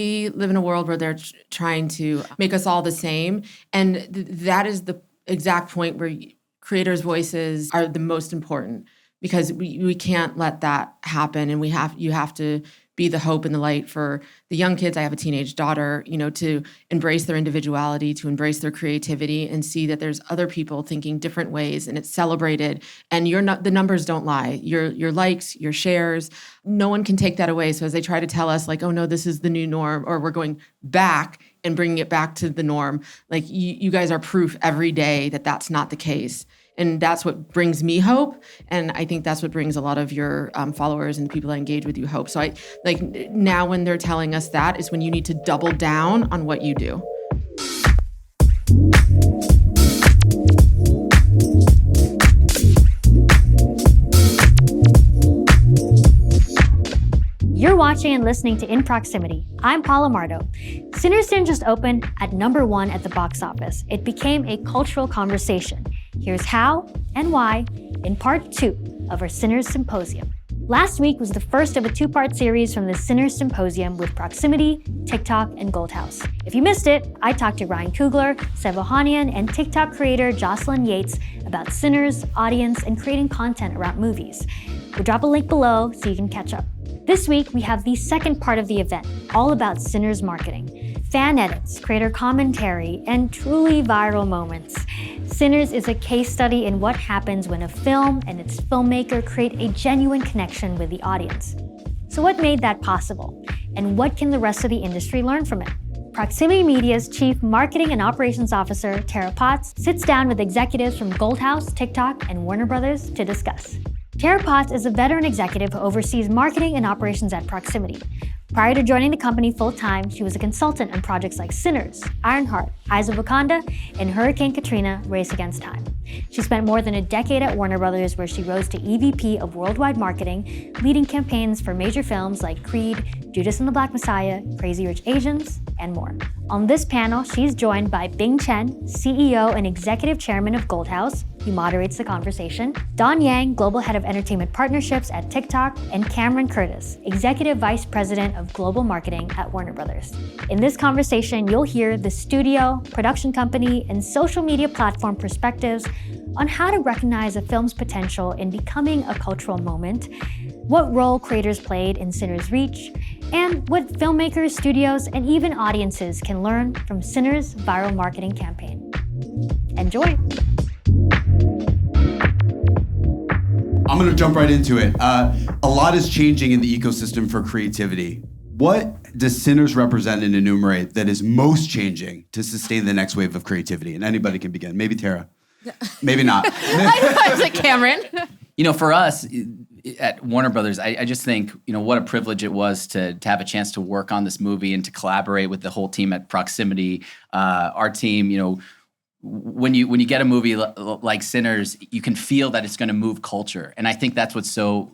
We live in a world where they're trying to make us all the same. And that is the exact point where creators' voices are the most important, because we can't let that happen. And you have to be the hope and the light for the young kids. I have a teenage daughter, to embrace their individuality, to embrace their creativity, and see that there's other people thinking different ways, and it's celebrated. And the numbers don't lie. Your likes, your shares, no one can take that away. So as they try to tell us, like, oh no, this is the new norm, or we're going back and bringing it back to the norm, like you guys are proof every day that that's not the case. And that's what brings me hope. And I think that's what brings a lot of your followers and the people that engage with you hope. So now when they're telling us that is when you need to double down on what you do. You're watching and listening to In Proximity. I'm Paola Mardo. Sinners didn't just open at #1 at the box office. It became a cultural conversation. Here's how and why in part 2 of our Sinners Symposium. Last week was the first of a 2-part series from the Sinners Symposium with Proximity, TikTok, and Goldhouse. If you missed it, I talked to Ryan Coogler, Ohanian, and TikTok creator Jocelyn Yates about Sinners, audience, and creating content around movies. We'll drop a link below so you can catch up. This week, we have the second part of the event, all about Sinners marketing. Fan edits, creator commentary, and truly viral moments. Sinners is a case study in what happens when a film and its filmmaker create a genuine connection with the audience. So what made that possible? And what can the rest of the industry learn from it? Proximity Media's Chief Marketing and Operations Officer, Tara Potts, sits down with executives from Goldhouse, TikTok, and Warner Brothers to discuss. Tara Potts is a veteran executive who oversees marketing and operations at Proximity. Prior to joining the company full-time, she was a consultant on projects like Sinners, Ironheart, Eyes of Wakanda, and Hurricane Katrina: Race Against Time. She spent more than a decade at Warner Brothers, where she rose to EVP of Worldwide Marketing, leading campaigns for major films like Creed, Judas and the Black Messiah, Crazy Rich Asians, and more. On this panel, she's joined by Bing Chen, CEO and Executive Chairman of Goldhouse. He moderates the conversation. Don Yang, Global Head of Entertainment Partnerships at TikTok, and Cameron Curtis, Executive Vice President of Global Marketing at Warner Brothers. In this conversation, you'll hear the studio, production company, and social media platform perspectives on how to recognize a film's potential in becoming a cultural moment, what role creators played in Sinners' reach, and what filmmakers, studios, and even audiences can learn from Sinners' viral marketing campaign. Enjoy! I'm going to jump right into it. A lot is changing in the ecosystem for creativity. What does Sinners represent and enumerate that is most changing to sustain the next wave of creativity? And anybody can begin. Maybe Tara. Maybe not. I was like, Cameron. For us at Warner Brothers, I just think, what a privilege it was to have a chance to work on this movie and to collaborate with the whole team at Proximity. Our team, when you get a movie like Sinners, you can feel that it's going to move culture. And I think that's what's so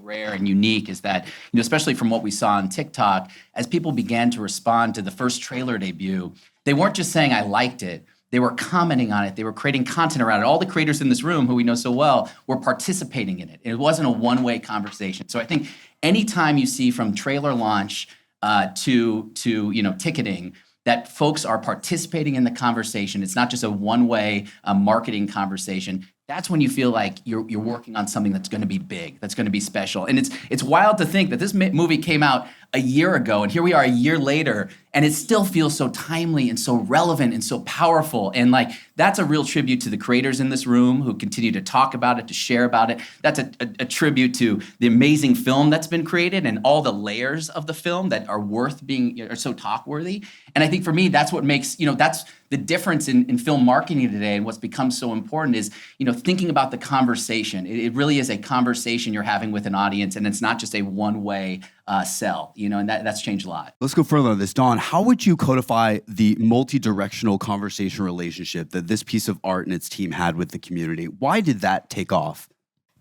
rare and unique is that, especially from what we saw on TikTok, as people began to respond to the first trailer debut, they weren't just saying, I liked it. They were commenting on it. They were creating content around it. All the creators in this room, who we know so well, were participating in it. It wasn't a one-way conversation. So I think anytime you see from trailer launch to ticketing, that folks are participating in the conversation. It's not just a one-way marketing conversation. That's when you feel like you're working on something that's going to be big, that's going to be special. And it's wild to think that this movie came out a year ago, and here we are a year later, and it still feels so timely and so relevant and so powerful. And that's a real tribute to the creators in this room who continue to talk about it, to share about it. That's a tribute to the amazing film that's been created and all the layers of the film that are are so talk-worthy. And I think for me, that's what makes, that's the difference in film marketing today, and what's become so important is, thinking about the conversation. It really is a conversation you're having with an audience, and it's not just a one-way sell, and that's changed a lot. Let's go further on this. Dawn, how would you codify the multi-directional conversation relationship that this piece of art and its team had with the community? Why did that take off?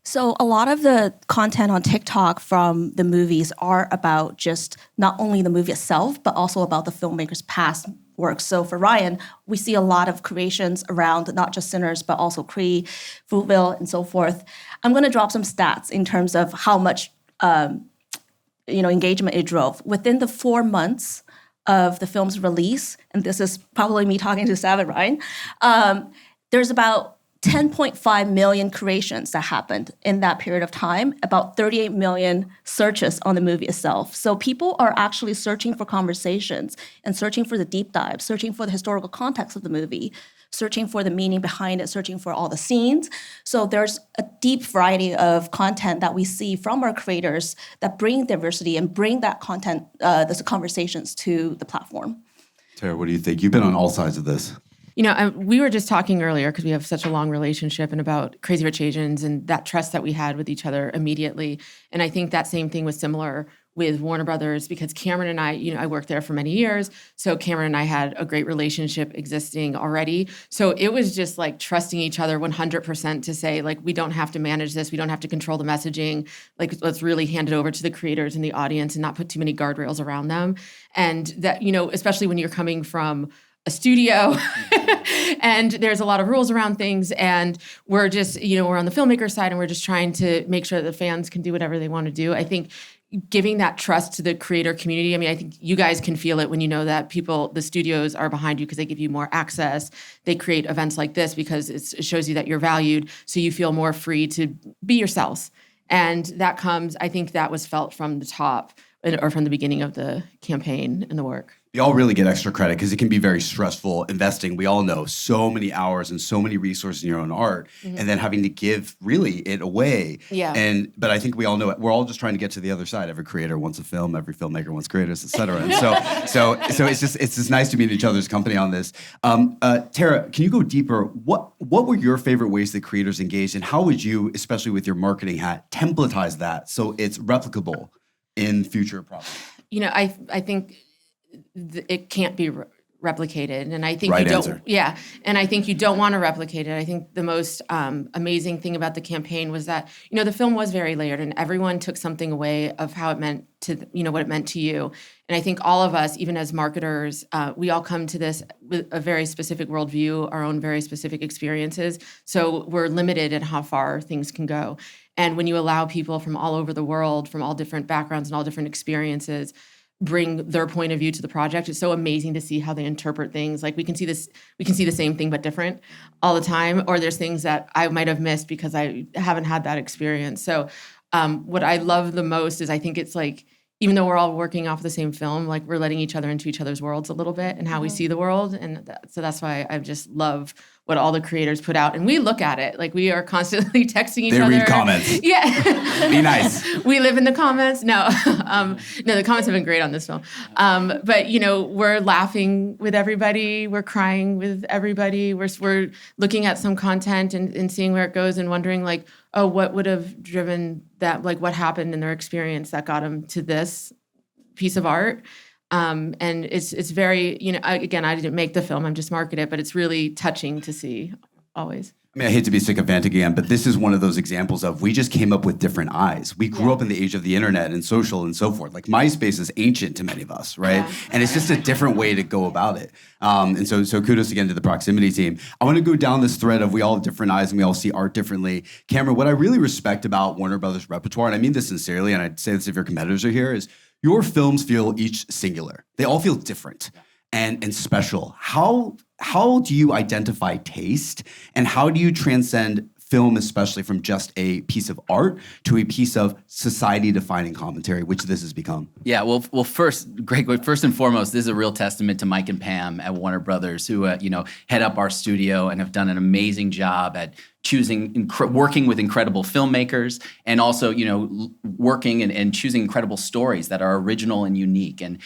So a lot of the content on TikTok from the movies are about just not only the movie itself, but also about the filmmaker's past work. So for Ryan, we see a lot of creations around not just Sinners, but also Creed, Fruitvale, and so forth. I'm going to drop some stats in terms of how much engagement it drove. Within the 4 months of the film's release, and this is probably me talking to Sav and Ryan, there's about 10.5 million creations that happened in that period of time, about 38 million searches on the movie itself. So people are actually searching for conversations and searching for the deep dive, searching for the historical context of the movie, searching for the meaning behind it, searching for all the scenes. So there's a deep variety of content that we see from our creators that bring diversity and bring that content, those conversations to the platform. Tara, what do you think? You've been on all sides of this. We were just talking earlier because we have such a long relationship and about Crazy Rich Asians and that trust that we had with each other immediately. And I think that same thing was similar with Warner Brothers because Cameron and I worked there for many years. So Cameron and I had a great relationship existing already. So it was just like trusting each other 100% to say, like, we don't have to manage this. We don't have to control the messaging. Like, let's really hand it over to the creators and the audience and not put too many guardrails around them. And that, especially when you're coming from a studio and there's a lot of rules around things and we're just, we're on the filmmaker side and we're just trying to make sure that the fans can do whatever they want to do. I think giving that trust to the creator community, I think you guys can feel it when you know that the studios are behind you because they give you more access. They create events like this because it shows you that you're valued, so you feel more free to be yourselves. And that comes, I think that was felt from the top or from the beginning of the campaign and the work. You all really get extra credit because it can be very stressful investing. We all know so many hours and so many resources in your own art, and then having to give really it away. Yeah. But I think we all know it. We're all just trying to get to the other side. Every creator wants a film. Every filmmaker wants creators, et cetera. And so it's just nice to be in each other's company on this. Tara, can you go deeper? What were your favorite ways that creators engaged, and how would you, especially with your marketing hat, templatize that so it's replicable in future projects? I think it can't be replicated, and I think right you don't. Answer. Yeah, and I think you don't want to replicate it. I think the most amazing thing about the campaign was that the film was very layered, and everyone took something away of how it meant to what it meant to you. And I think all of us, even as marketers, we all come to this with a very specific worldview, our own very specific experiences. So we're limited in how far things can go. And when you allow people from all over the world, from all different backgrounds and all different experiences, bring their point of view to the project, it's so amazing to see how they interpret things. Like we can see the same thing but different all the time, or there's things that I might have missed because I haven't had that experience. So what I love the most is I think it's like, even though we're all working off the same film, like we're letting each other into each other's worlds a little bit and how we see the world. And so that's why I just love what all the creators put out. And we look at it. Like we are constantly texting each other. They read comments. Yeah. Be nice. We live in the comments. No, no, the comments have been great on this film. But, we're laughing with everybody. We're crying with everybody. We're looking at some content and seeing where it goes and wondering like, oh, what would have driven that? Like what happened in their experience that got them to this piece of art? And it's very, again, I didn't make the film, I'm just market it, but it's really touching to see always. I hate to be sycophantic again, but this is one of those examples of we just came up with different eyes. We grew up in the age of the internet and social and so forth. Like MySpace is ancient to many of us, right? Yeah. And it's just a different way to go about it. And so kudos again to the Proximity team. I want to go down this thread of we all have different eyes and we all see art differently. Cameron, what I really respect about Warner Brothers repertoire, and I mean this sincerely, and I'd say this if your competitors are here, is your films feel each singular. They all feel different and special. How do you identify taste, and how do you transcend film, especially from just a piece of art to a piece of society-defining commentary, which this has become? Yeah, well, first and foremost, this is a real testament to Mike and Pam at Warner Brothers, who head up our studio and have done an amazing job at working with incredible filmmakers, and also working and choosing incredible stories that are original and unique. And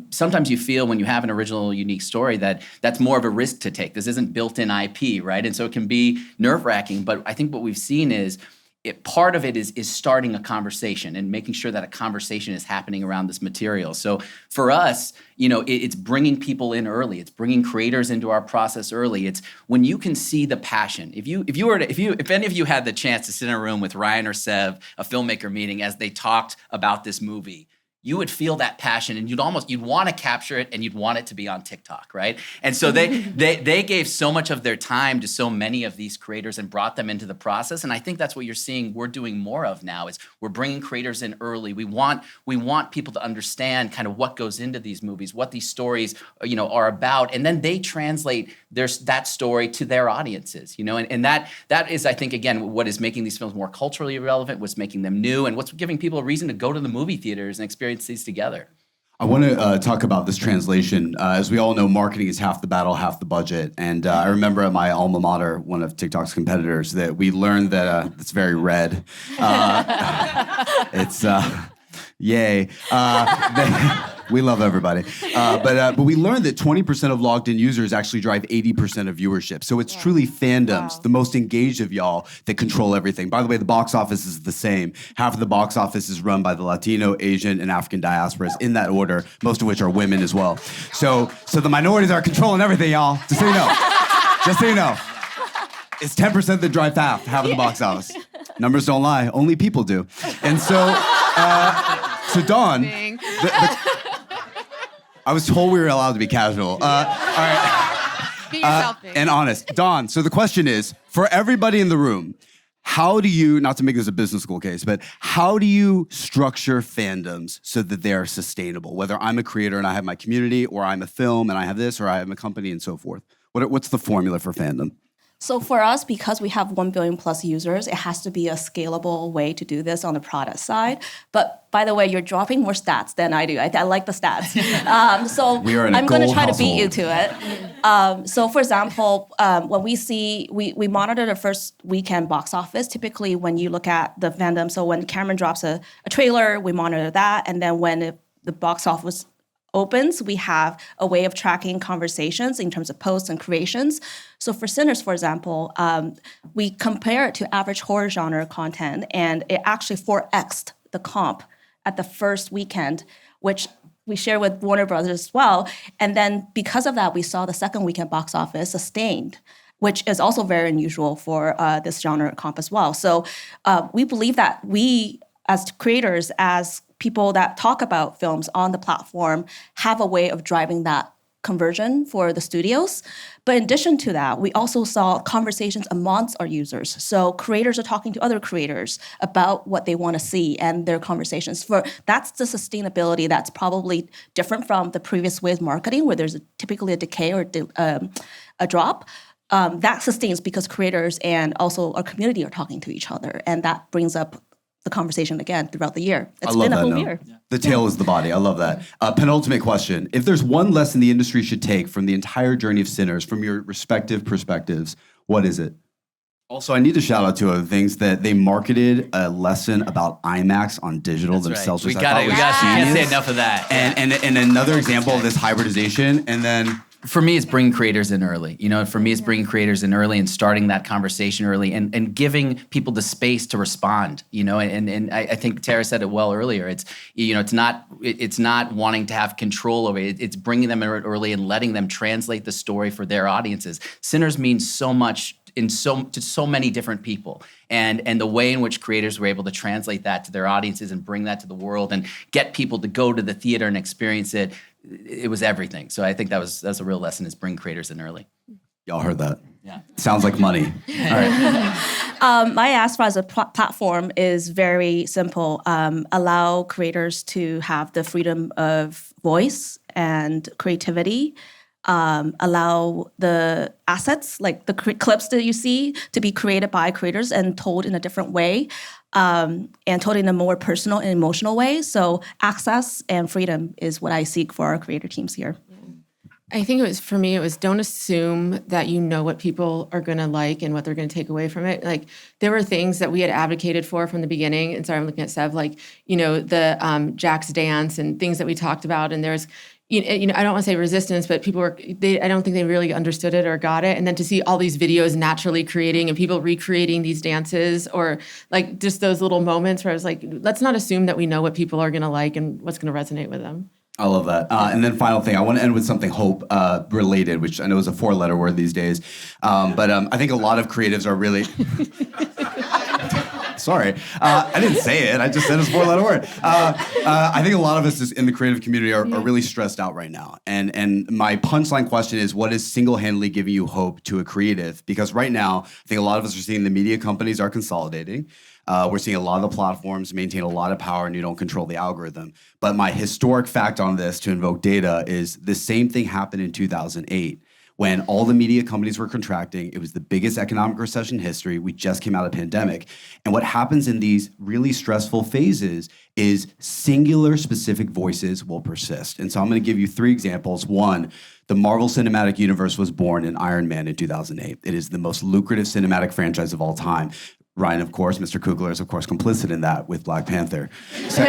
sometimes you feel when you have an original, unique story that's more of a risk to take. This isn't built-in IP, right? And so it can be nerve-wracking. But I think what we've seen is part of it is starting a conversation and making sure that a conversation is happening around this material. So for us, it's bringing people in early. It's bringing creators into our process early. It's when you can see the passion. If any of you had the chance to sit in a room with Ryan or Sev, a filmmaker meeting, as they talked about this movie, you would feel that passion and you'd want to capture it and you'd want it to be on TikTok, right? And so they gave so much of their time to so many of these creators and brought them into the process. And I think that's what you're seeing we're doing more of now is we're bringing creators in early. We want people to understand kind of what goes into these movies, what these stories, are about. And then they translate that story to their audiences, and that is, I think, again, what is making these films more culturally relevant, what's making them new, and what's giving people a reason to go to the movie theaters and experience these together. I want to talk about this translation. As we all know, marketing is half the battle, half the budget. And I remember at my alma mater, one of TikTok's competitors, that we learned that it's very red. It's yay. We love everybody. But we learned that 20% of logged in users actually drive 80% of viewership. So it's truly fandoms, the most engaged of y'all, that control everything. By the way, the box office is the same. Half of the box office is run by the Latino, Asian, and African diasporas in that order, most of which are women as well. So the minorities are controlling everything, y'all. Just so you know. Just so you know. It's 10% that drive half of the box office. Numbers don't lie. Only people do. And so Dawn, I was told we were allowed to be casual. All right. Be yourself, babe. And honest. Dawn, so the question is, for everybody in the room, how do you, not to make this a business school case, but how do you structure fandoms so that they are sustainable? Whether I'm a creator and I have my community, or I'm a film and I have this, or I have a company and so forth. What's the formula for fandom? So for us, because we have 1 billion plus users, it has to be a scalable way to do this on the product side. But by the way, you're dropping more stats than I do. I like the stats. So I'm going to try to beat you to it. So for example, when we monitor the first weekend box office, typically when you look at the fandom, so when Cameron drops a trailer, we monitor that. And then when the box office opens, we have a way of tracking conversations in terms of posts and creations. So for Sinners, for example, we compare it to average horror genre content, and it actually 4x'd the comp at the first weekend, which we share with Warner Brothers as well. And then because of that, we saw the second weekend box office sustained, which is also very unusual for this genre comp as well. So we believe that we, as creators, as people that talk about films on the platform, have a way of driving that conversion for the studios. But in addition to that, we also saw conversations amongst our users. So creators are talking to other creators about what they want to see and their conversations. That's the sustainability that's probably different from the previous way of marketing, where there's typically a decay or a drop. That sustains because creators and also our community are talking to each other, and that brings up the conversation again throughout the year. It's been a whole year. The tail is the body. I love that. Penultimate question. If there's one lesson the industry should take from the entire journey of Sinners, from your respective perspectives, what is it? Also, I need to shout out to other things that they marketed a lesson about IMAX on digital themselves. Right. We can't say enough of that. And another example of this hybridization, and then for me, it's bringing creators in early. For me, it's bringing creators in early and starting that conversation early and giving people the space to respond. And I think Tara said it well earlier. It's it's not wanting to have control over it. It's bringing them in early and letting them translate the story for their audiences. Sinners means so much to so many different people, and the way in which creators were able to translate that to their audiences and bring that to the world and get people to go to the theater and experience it. It was everything. So I think that's a real lesson, is bring creators in early. Y'all heard that? Yeah. Sounds like money. All right. My ask as a platform is very simple. Allow creators to have the freedom of voice and creativity. Allow the assets, like the clips that you see, to be created by creators and told in a different way, and told in a more personal and emotional way. So access and freedom is what I seek for our creator teams here. I think for me, it was don't assume that you know what people are going to like and what they're going to take away from it. Like, there were things that we had advocated for from the beginning. And sorry, I'm looking at Sev, like, the Jack's dance and things that we talked about. And there's, I don't want to say resistance, but people I don't think they really understood it or got it. And then to see all these videos naturally creating and people recreating these dances, or like just those little moments where I was like, let's not assume that we know what people are going to like and what's going to resonate with them. I love that. And then final thing, I want to end with something hope related, which I know is a 4-letter word these days. But I think a lot of creatives are really... Sorry. I didn't say it. I just said a four-letter word. I think a lot of us in the creative community are really stressed out right now. And my punchline question is, what is single-handedly giving you hope to a creative? Because right now, I think a lot of us are seeing the media companies are consolidating. We're seeing a lot of the platforms maintain a lot of power and you don't control the algorithm. But my historic fact on this, to invoke data, is the same thing happened in 2008. When all the media companies were contracting. It was the biggest economic recession in history. We just came out of a pandemic. And what happens in these really stressful phases is singular specific voices will persist. And so I'm going to give you 3 examples. One, the Marvel Cinematic Universe was born in Iron Man in 2008. It is the most lucrative cinematic franchise of all time. Ryan, of course, Mr. Coogler is, of course, complicit in that with Black Panther. So,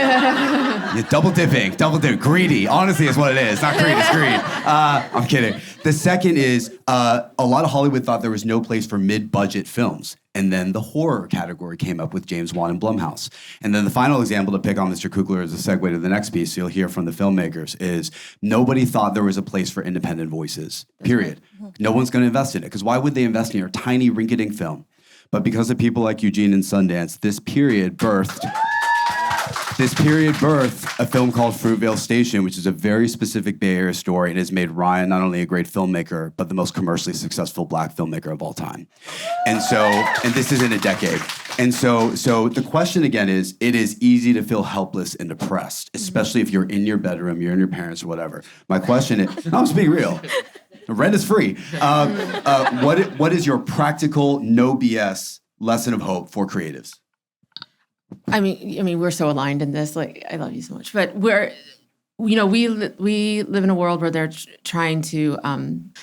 double dipping, greedy. Honestly, is what it is. Not greed, it's greed. I'm kidding. The second is a lot of Hollywood thought there was no place for mid-budget films. And then the horror category came up with James Wan and Blumhouse. And then the final example to pick on Mr. Coogler as a segue to the next piece you'll hear from the filmmakers is nobody thought there was a place for independent voices, period. No one's going to invest in it, because why would they invest in your tiny rinky-dink film? But because of people like Eugene and Sundance, this period birthed a film called Fruitvale Station, which is a very specific Bay Area story and has made Ryan not only a great filmmaker, but the most commercially successful Black filmmaker of all time. And this is in a decade. And so the question again is, it is easy to feel helpless and depressed, especially if you're in your bedroom, you're in your parents or whatever. My question is, no, I'm just being real. Rent is free. What is your practical, no BS lesson of hope for creatives? I mean, we're so aligned in this. Like, I love you so much, but we live in a world where they're trying to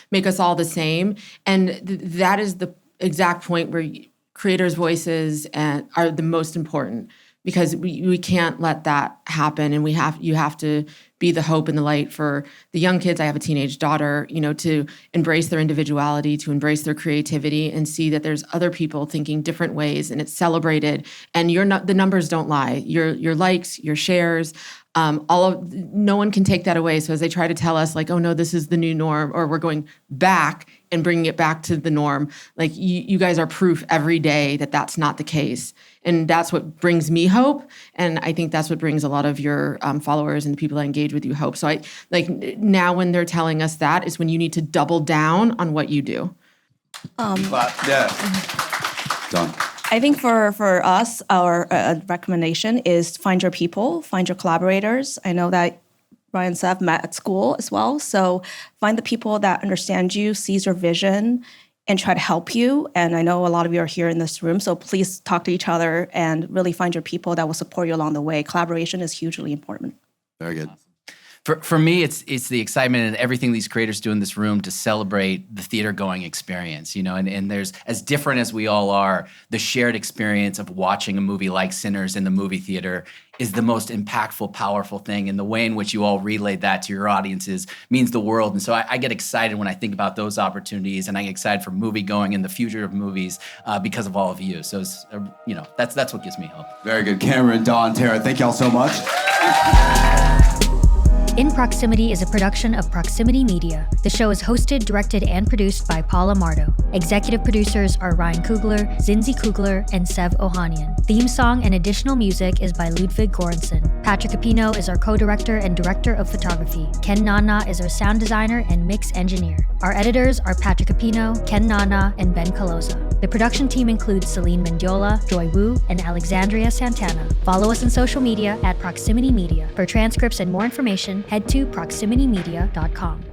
make us all the same, and that is the exact point where creators' voices are the most important, because we can't let that happen, and you have to be the hope and the light for the young kids. I have a teenage daughter, to embrace their individuality, to embrace their creativity, and see that there's other people thinking different ways, and it's celebrated. And the numbers don't lie. Your likes, your shares, no one can take that away. So as they try to tell us, like, oh no, this is the new norm, or we're going back and bringing it back to the norm, like you guys are proof every day that that's not the case. And that's what brings me hope. And I think that's what brings a lot of your followers and the people that engage with you hope. So now when they're telling us that is when you need to double down on what you do. Yeah. Done. I think for us, our recommendation is find your people, find your collaborators. I know that Ryan and Seth met at school as well. So find the people that understand you, sees your vision, and try to help you. And I know a lot of you are here in this room, so please talk to each other and really find your people that will support you along the way. Collaboration is hugely important. Very good. For me, it's the excitement and everything these creators do in this room to celebrate the theater-going experience, and there's, as different as we all are, the shared experience of watching a movie like Sinners in the movie theater is the most impactful, powerful thing, and the way in which you all relayed that to your audiences means the world. And so I get excited when I think about those opportunities, and I get excited for movie-going and the future of movies because of all of you. So, that's what gives me hope. Very good. Cameron, Dawn, Tara, thank y'all so much. In Proximity is a production of Proximity Media. The show is hosted, directed, and produced by Paola Mardo. Executive producers are Ryan Coogler, Zinzi Coogler, and Sev Ohanian. Theme song and additional music is by Ludwig Göransson. Patrick Epino is our co-director and director of photography. Ken Nana is our sound designer and mix engineer. Our editors are Patrick Epino, Ken Nana, and Ben Caloza. The production team includes Celine Mendiola, Joy Wu, and Alexandria Santana. Follow us on social media at Proximity Media. For transcripts and more information, head to proximitymedia.com.